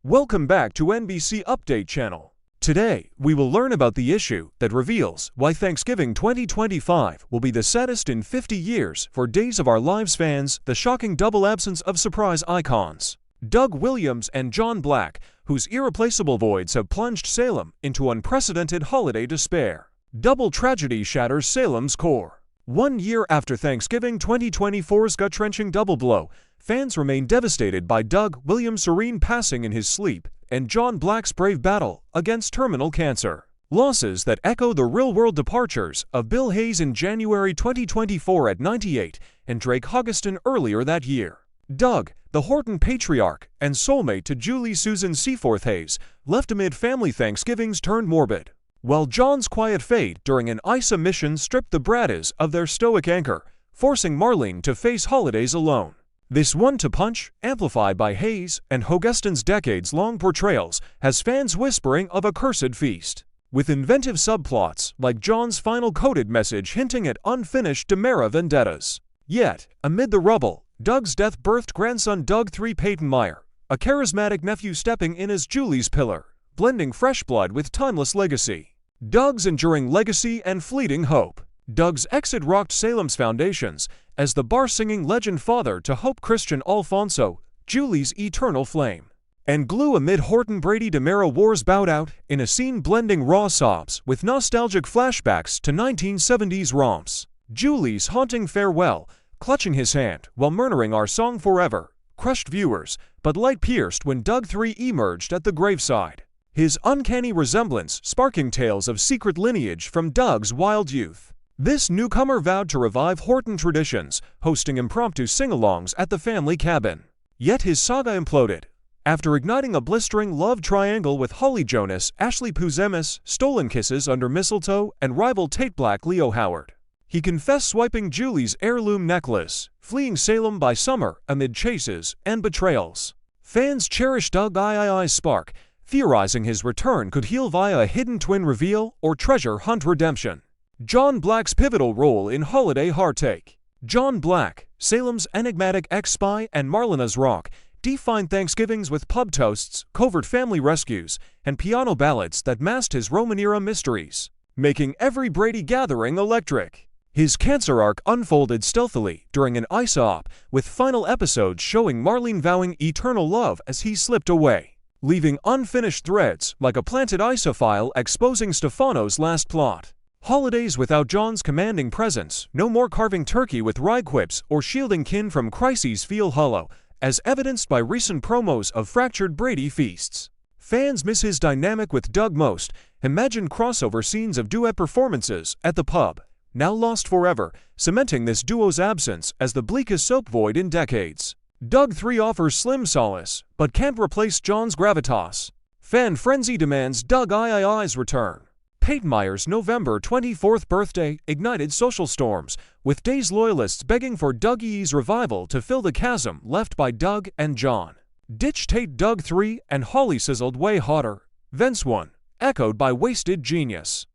Welcome back to NBC Update channel. Today, we will learn about the issue that reveals why Thanksgiving 2025 will be the saddest in 50 years for Days of Our Lives fans, the shocking double absence of surprise icons. Doug Williams and John Black, whose irreplaceable voids have plunged Salem into unprecedented holiday despair. Double tragedy shatters Salem's core. 1 year after Thanksgiving 2024's gut-wrenching double blow, fans remain devastated by Doug Williams' serene passing in his sleep and John Black's brave battle against terminal cancer. Losses that echo the real-world departures of Bill Hayes in January 2024 at 98 and Drake Hoggeston earlier that year. Doug, the Horton patriarch and soulmate to Julie Susan Seaforth Hayes, left amid family Thanksgivings turned morbid, while John's quiet fate during an ISA mission stripped the Bradders of their stoic anchor, forcing Marlene to face holidays alone. This one-two punch, amplified by Hayes and Hoggeston's decades-long portrayals, has fans whispering of a cursed feast, with inventive subplots like John's final coded message hinting at unfinished DiMera vendettas. Yet, amid the rubble, Doug's death-birthed grandson Doug III Peyton Meyer, a charismatic nephew stepping in as Julie's pillar, blending fresh blood with timeless legacy. Doug's enduring legacy and fleeting hope. Doug's exit rocked Salem's foundations as the bar-singing legend father to Hope Christian Alfonso, Julie's eternal flame. And glue amid Horton Brady DiMera wars bowed out in a scene blending raw sobs with nostalgic flashbacks to 1970s romps. Julie's haunting farewell, clutching his hand while murmuring our song forever, crushed viewers, but light pierced when Doug III emerged at the graveside. His uncanny resemblance sparking tales of secret lineage from Doug's wild youth. This newcomer vowed to revive Horton traditions, hosting impromptu sing-alongs at the family cabin. Yet his saga imploded. After igniting a blistering love triangle with Holly Jonas, Ashley Puzemis, stolen kisses under mistletoe, and rival Tate Black Leo Howard, he confessed swiping Julie's heirloom necklace, fleeing Salem by summer amid chases and betrayals. Fans cherish Doug III's spark, theorizing his return could heal via a hidden twin reveal or treasure hunt redemption. John Black's pivotal role in holiday heartache. John Black, Salem's enigmatic ex-spy and Marlena's rock, defined Thanksgivings with pub toasts, covert family rescues, and piano ballads that masked his Roman-era mysteries, making every Brady gathering electric. His cancer arc unfolded stealthily during an ISA op, with final episodes showing Marlene vowing eternal love as he slipped away, leaving unfinished threads like a planted ISA file exposing Stefano's last plot. Holidays without John's commanding presence, no more carving turkey with wry quips or shielding kin from crises feel hollow, as evidenced by recent promos of fractured Brady feasts. Fans miss his dynamic with Doug most, imagined crossover scenes of duet performances at the pub, now lost forever, cementing this duo's absence as the bleakest soap void in decades. Doug III offers slim solace, but can't replace John's gravitas. Fan frenzy demands Doug III's return. Peyton Meyer's November 24th birthday ignited social storms, with Days loyalists begging for Doug II's revival to fill the chasm left by Doug and John. Ditch Tate Doug III and Holly sizzled way hotter. Vince one, echoed by wasted genius.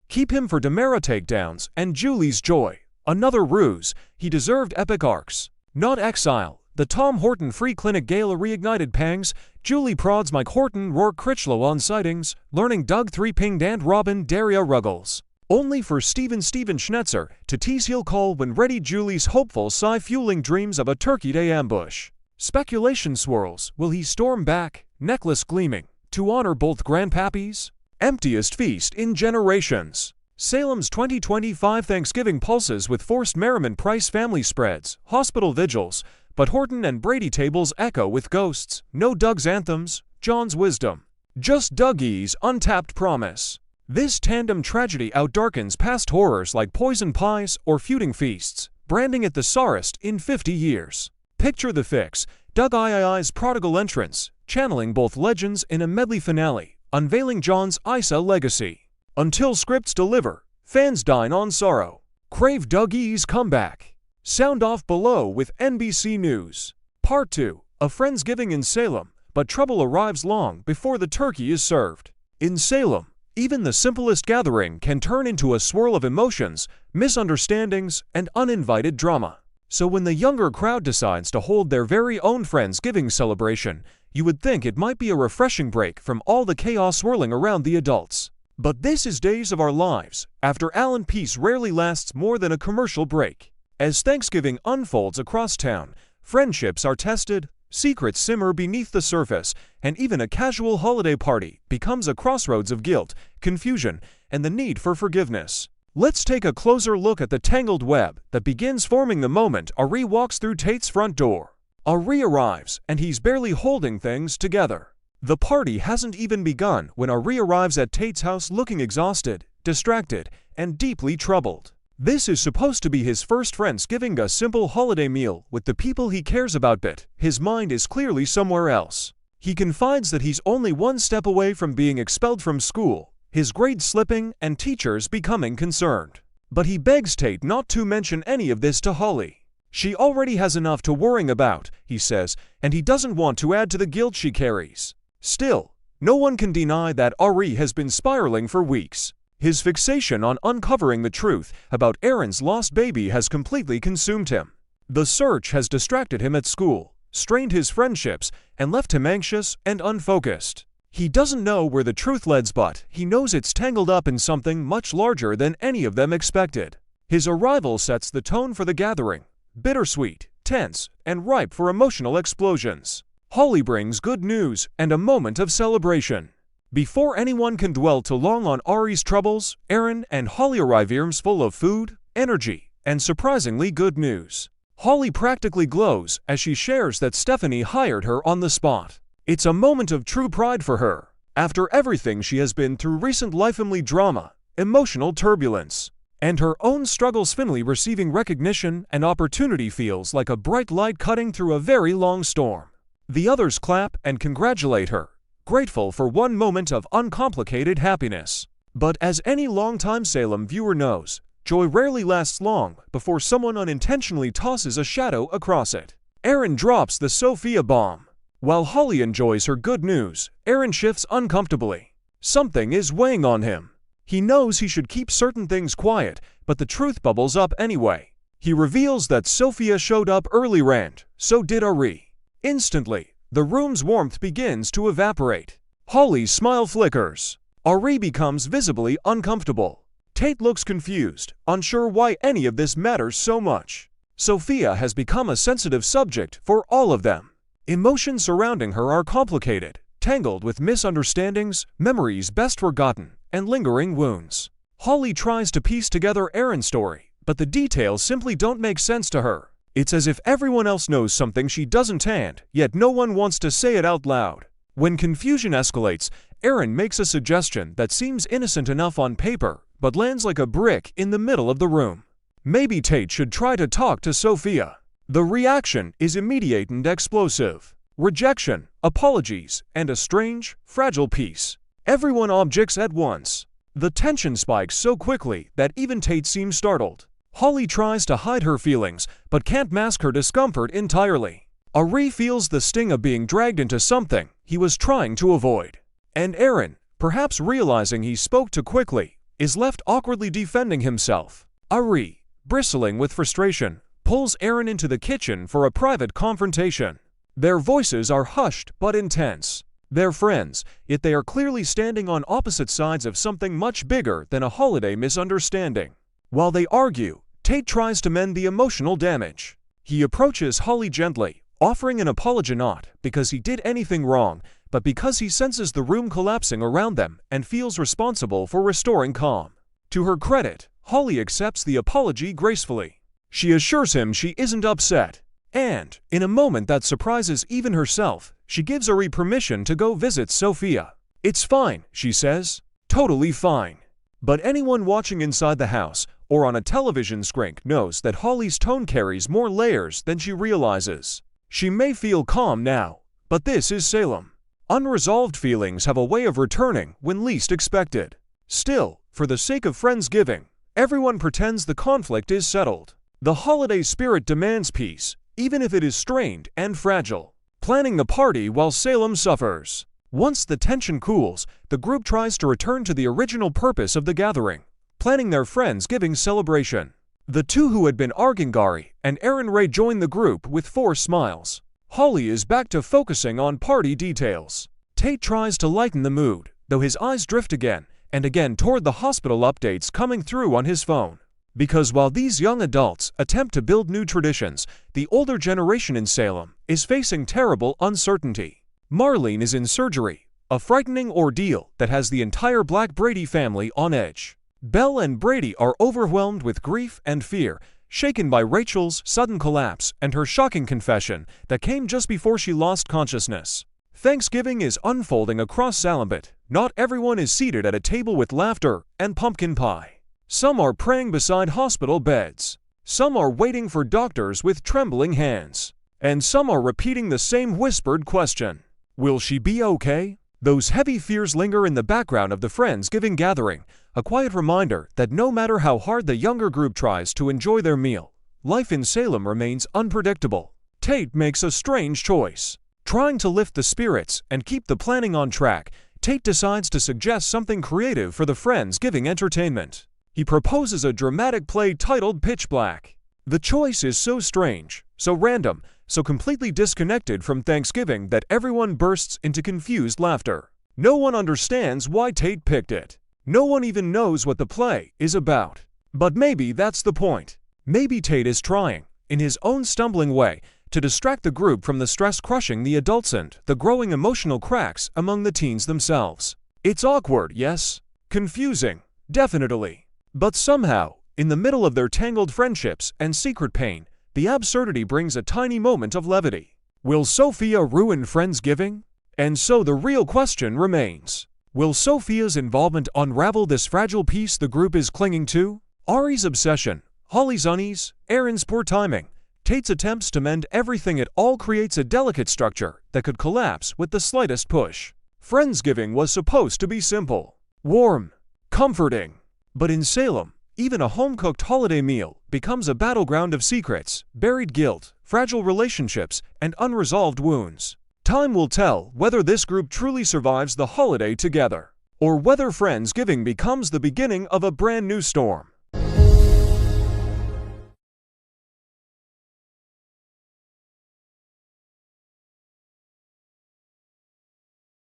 Keep him for DiMera takedowns and Julie's joy. Another ruse, he deserved epic arcs, not exile. The Tom Horton Free Clinic Gala reignited pangs. Julie prods Mike Horton Rourke Critchlow on sightings, learning Doug III pinged Aunt Robin Daria Ruggles, only for Steven Schnetzer to tease he'll call when ready. Julie's hopeful sigh fueling dreams of a Turkey Day ambush. Speculation swirls, will he storm back, necklace gleaming, to honor both grandpappies? Emptiest feast in generations. Salem's 2025 Thanksgiving pulses with forced merriment price family spreads, hospital vigils, but Horton and Brady tables echo with ghosts, no Doug's anthems, John's wisdom, just Doug II's untapped promise. This tandem tragedy outdarkens past horrors like poison pies or feuding feasts, branding it the sorriest in 50 years. Picture the fix, Doug III's prodigal entrance, channeling both legends in a medley finale, unveiling John's ISA legacy. Until scripts deliver, fans dine on sorrow. Crave Doug II's comeback. Sound off below with NBC News. Part 2, a Friendsgiving in Salem, but trouble arrives long before the turkey is served. In Salem, even the simplest gathering can turn into a swirl of emotions, misunderstandings, and uninvited drama. So when the younger crowd decides to hold their very own Friendsgiving celebration, you would think it might be a refreshing break from all the chaos swirling around the adults. But this is Days of Our Lives, after Allen peace rarely lasts more than a commercial break. As Thanksgiving unfolds across town, friendships are tested, secrets simmer beneath the surface, and even a casual holiday party becomes a crossroads of guilt, confusion, and the need for forgiveness. Let's take a closer look at the tangled web that begins forming the moment Ari walks through Tate's front door. Ari arrives, and he's barely holding things together. The party hasn't even begun when Ari arrives at Tate's house looking exhausted, distracted, and deeply troubled. This is supposed to be his first Friendsgiving, a simple holiday meal with the people he cares about, but his mind is clearly somewhere else. He confides that he's only one step away from being expelled from school, his grades slipping, and teachers becoming concerned. But he begs Tate not to mention any of this to Holly. She already has enough to worry about, he says, and he doesn't want to add to the guilt she carries. Still, no one can deny that Ari has been spiraling for weeks. His fixation on uncovering the truth about Aaron's lost baby has completely consumed him. The search has distracted him at school, strained his friendships, and left him anxious and unfocused. He doesn't know where the truth leads, but he knows it's tangled up in something much larger than any of them expected. His arrival sets the tone for the gathering, bittersweet, tense, and ripe for emotional explosions. Holly brings good news and a moment of celebration. Before anyone can dwell too long on Ari's troubles, Aaron and Holly arrive, arms full of food, energy, and surprisingly good news. Holly practically glows as she shares that Stephanie hired her on the spot. It's a moment of true pride for her. After everything she has been through, recent family drama, emotional turbulence, and her own struggles, finally receiving recognition and opportunity feels like a bright light cutting through a very long storm. The others clap and congratulate her, grateful for one moment of uncomplicated happiness. But as any longtime Salem viewer knows, joy rarely lasts long before someone unintentionally tosses a shadow across it. Aaron drops the Sophia bomb. While Holly enjoys her good news, Aaron shifts uncomfortably. Something is weighing on him. He knows he should keep certain things quiet, but the truth bubbles up anyway. He reveals that Sophia showed up early, and so did Ari. Instantly, the room's warmth begins to evaporate. Holly's smile flickers. Ari becomes visibly uncomfortable. Tate looks confused, unsure why any of this matters so much. Sophia has become a sensitive subject for all of them. Emotions surrounding her are complicated, tangled with misunderstandings, memories best forgotten, and lingering wounds. Holly tries to piece together Aaron's story, but the details simply don't make sense to her. It's as if everyone else knows something she doesn't, and yet no one wants to say it out loud. When confusion escalates, Aaron makes a suggestion that seems innocent enough on paper, but lands like a brick in the middle of the room. Maybe Tate should try to talk to Sophia. The reaction is immediate and explosive. Rejection, apologies, and a strange, fragile peace. Everyone objects at once. The tension spikes so quickly that even Tate seems startled. Holly tries to hide her feelings, but can't mask her discomfort entirely. Ari feels the sting of being dragged into something he was trying to avoid. And Aaron, perhaps realizing he spoke too quickly, is left awkwardly defending himself. Ari, bristling with frustration, pulls Aaron into the kitchen for a private confrontation. Their voices are hushed but intense. They're friends, yet they are clearly standing on opposite sides of something much bigger than a holiday misunderstanding. While they argue, Tate tries to mend the emotional damage. He approaches Holly gently, offering an apology not because he did anything wrong, but because he senses the room collapsing around them and feels responsible for restoring calm. To her credit, Holly accepts the apology gracefully. She assures him she isn't upset, and, in a moment that surprises even herself, she gives Ari permission to go visit Sophia. It's fine, she says. Totally fine. But anyone watching inside the house or on a television screen knows that Holly's tone carries more layers than she realizes. She may feel calm now, but this is Salem. Unresolved feelings have a way of returning when least expected. Still, for the sake of Friendsgiving, everyone pretends the conflict is settled. The holiday spirit demands peace, even if it is strained and fragile. Planning the party while Salem suffers. Once the tension cools, the group tries to return to the original purpose of the gathering, planning their Friendsgiving celebration. The two who had been arguing, Gary and Aaron Ray, joined the group with forced smiles. Holly is back to focusing on party details. Tate tries to lighten the mood, though his eyes drift again and again toward the hospital updates coming through on his phone. Because while these young adults attempt to build new traditions, the older generation in Salem is facing terrible uncertainty. Marlene is in surgery, a frightening ordeal that has the entire Black Brady family on edge. Belle and Brady are overwhelmed with grief and fear, shaken by Rachel's sudden collapse and her shocking confession that came just before she lost consciousness. Thanksgiving is unfolding across Salem, but not everyone is seated at a table with laughter and pumpkin pie. Some are praying beside hospital beds. Some are waiting for doctors with trembling hands. And some are repeating the same whispered question: will she be okay? Those heavy fears linger in the background of the Friendsgiving gathering, a quiet reminder that no matter how hard the younger group tries to enjoy their meal, life in Salem remains unpredictable. Tate makes a strange choice. Trying to lift the spirits and keep the planning on track, Tate decides to suggest something creative for the Friendsgiving entertainment. He proposes a dramatic play titled Pitch Black. The choice is so strange, so random, so completely disconnected from Thanksgiving that everyone bursts into confused laughter. No one understands why Tate picked it. No one even knows what the play is about. But maybe that's the point. Maybe Tate is trying, in his own stumbling way, to distract the group from the stress crushing the adults and the growing emotional cracks among the teens themselves. It's awkward, yes. Confusing, definitely. But somehow, in the middle of their tangled friendships and secret pain, the absurdity brings a tiny moment of levity. Will Sophia ruin Friendsgiving? And so the real question remains: will Sophia's involvement unravel this fragile piece the group is clinging to? Ari's obsession, Holly's unease, Aaron's poor timing, Tate's attempts to mend everything, it all creates a delicate structure that could collapse with the slightest push. Friendsgiving was supposed to be simple, warm, comforting. But in Salem, even a home-cooked holiday meal becomes a battleground of secrets, buried guilt, fragile relationships, and unresolved wounds. Time will tell whether this group truly survives the holiday together, or whether Friendsgiving becomes the beginning of a brand new storm.